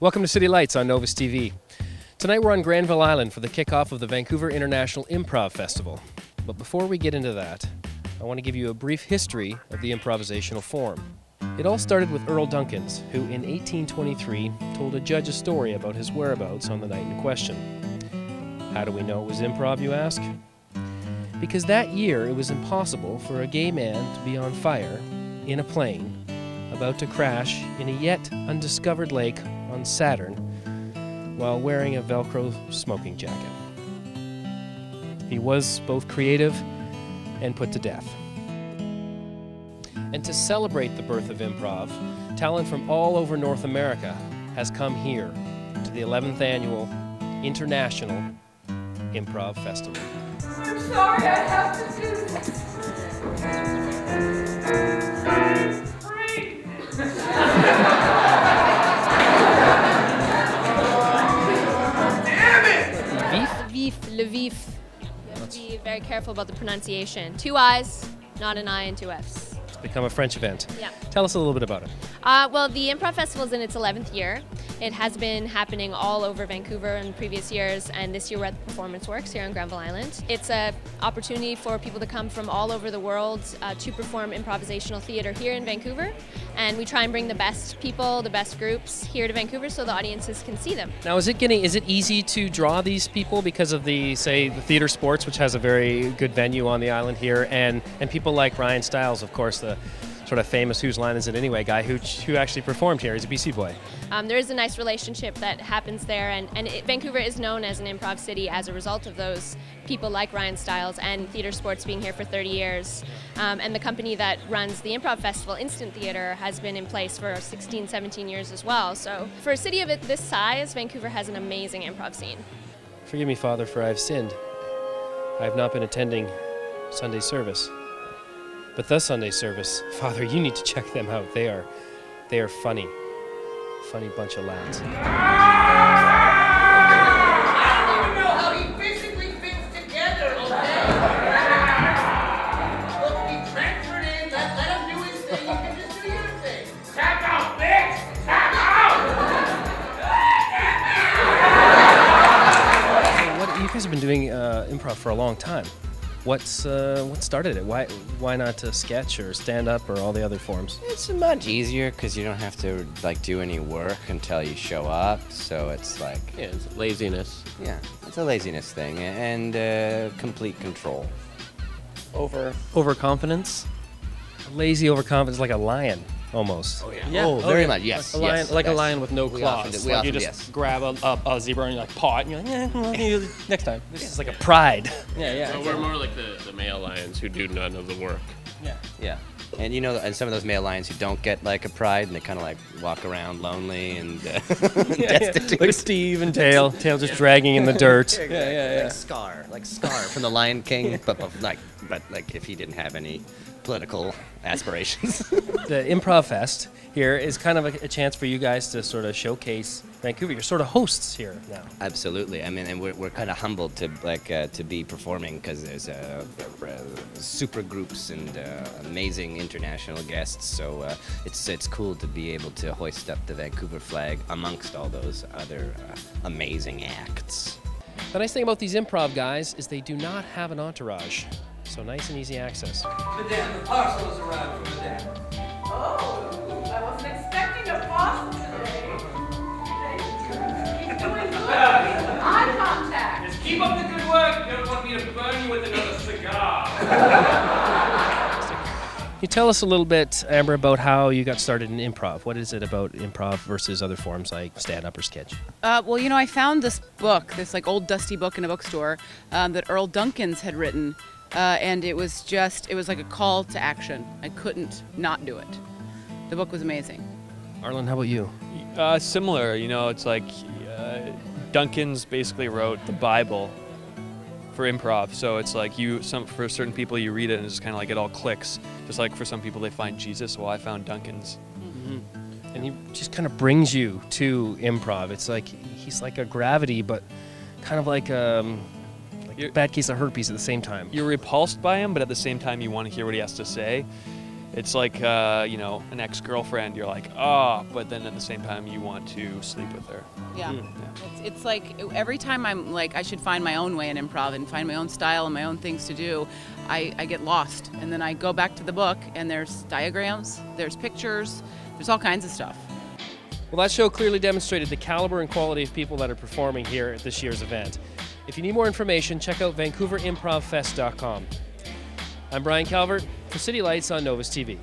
Welcome to City Lights on Novus TV. Tonight we're on Granville Island for the kickoff of the Vancouver International Improv Festival. But before we get into that, I want to give you a brief history of the improvisational form. It all started with Earl Dunkins, who in 1823 told a judge a story about his whereabouts on the night in question. How do we know it was improv, you ask? Because that year it was impossible for a gay man to be on fire in a plane about to crash in a yet undiscovered lake on Saturn while wearing a Velcro smoking jacket. He was both creative and put to death. And to celebrate the birth of improv, talent from all over North America has come here to the 11th Annual International Improv Festival. I'm sorry, I have to do this. Lviv. You have to be very careful about the pronunciation. 2 I's, not an I and 2 F's. It's become a French event. Yeah. Tell us a little bit about it. Well, the Improv Festival is in its 11th year. It has been happening all over Vancouver in previous years, and this year we're at the Performance Works here on Granville Island. It's an opportunity for people to come from all over the world to perform improvisational theater here in Vancouver, and we try and bring the best people, the best groups here to Vancouver so the audiences can see them. Now, is it easy to draw these people because of the theater sports, which has a very good venue on the island here, and people like Ryan Stiles, of course, the sort of famous Whose Line Is It Anyway guy who actually performed here. He's a BC boy. There is a nice relationship that happens there, and Vancouver is known as an improv city as a result of those people like Ryan Stiles and theater sports being here for 30 years. And the company that runs the Improv Festival, Instant Theater, has been in place for 16, 17 years as well. So for a city of this size, Vancouver has an amazing improv scene. Forgive me, Father, for I have sinned. I have not been attending Sunday service. But the Sunday service, Father, you need to check them out. They are funny. Funny bunch of lads. I don't even know how he physically fits together, okay? Look, he transferred in, let him do his thing, you can just do your thing. Tap out, bitch! Tap out! So you guys have been doing improv for a long time. What started it? Why not sketch or stand up or all the other forms? It's much easier because you don't have to do any work until you show up. So it's like it's laziness. Yeah, it's a laziness thing and complete control. Overconfidence. Lazy overconfidence, like a lion almost. Oh yeah. Oh, very much. Yes. A lion, like a lion with no claws. You just grab a zebra and you paw it and you're like, well, next time. This is like a pride. Yeah. So we're more like the male lions who do none of the work. Yeah. And and some of those male lions who don't get like a pride and they kind of like walk around lonely and destitute. Like Steve and Tail just dragging in the dirt. Yeah. Like Scar from the Lion King, but if he didn't have any political aspirations. The Improv Fest here is kind of a chance for you guys to sort of showcase Vancouver. You're sort of hosts here now. Absolutely. I mean, and we're kind of humbled to to be performing because there's super groups and amazing international guests. So it's cool to be able to hoist up the Vancouver flag amongst all those other amazing acts. The nice thing about these improv guys is they do not have an entourage. So nice and easy access. Madame, the parcel has arrived from Madame. Oh, I wasn't expecting a parcel today. He's doing good. Eye contact. Just keep up the good work. You don't want me to burn you with another cigar. Can you tell us a little bit, Amber, about how you got started in improv? What is it about improv versus other forms like stand-up or sketch? Well, I found this book, this old dusty book in a bookstore that Earl Dunkins had written. And it was like a call to action. I couldn't not do it. The book was amazing. Arlen, how about you? Similar, it's like Dunkins basically wrote the Bible for improv. So it's like for certain people you read it and it's just kind of like it all clicks. Just like for some people they find Jesus. Well, I found Dunkins. Mm-hmm. And he just kind of brings you to improv. It's like he's like a gravity, but kind of like bad case of herpes at the same time. You're repulsed by him, but at the same time you want to hear what he has to say. It's like, you know, an ex-girlfriend. You're like, oh, but then at the same time, you want to sleep with her. Yeah. It's like every time I'm like, I should find my own way in improv and find my own style and my own things to do, I get lost. And then I go back to the book and there's diagrams, there's pictures, there's all kinds of stuff. Well, that show clearly demonstrated the caliber and quality of people that are performing here at this year's event. If you need more information, check out VancouverImprovFest.com. I'm Brian Calvert for City Lights on Novus TV.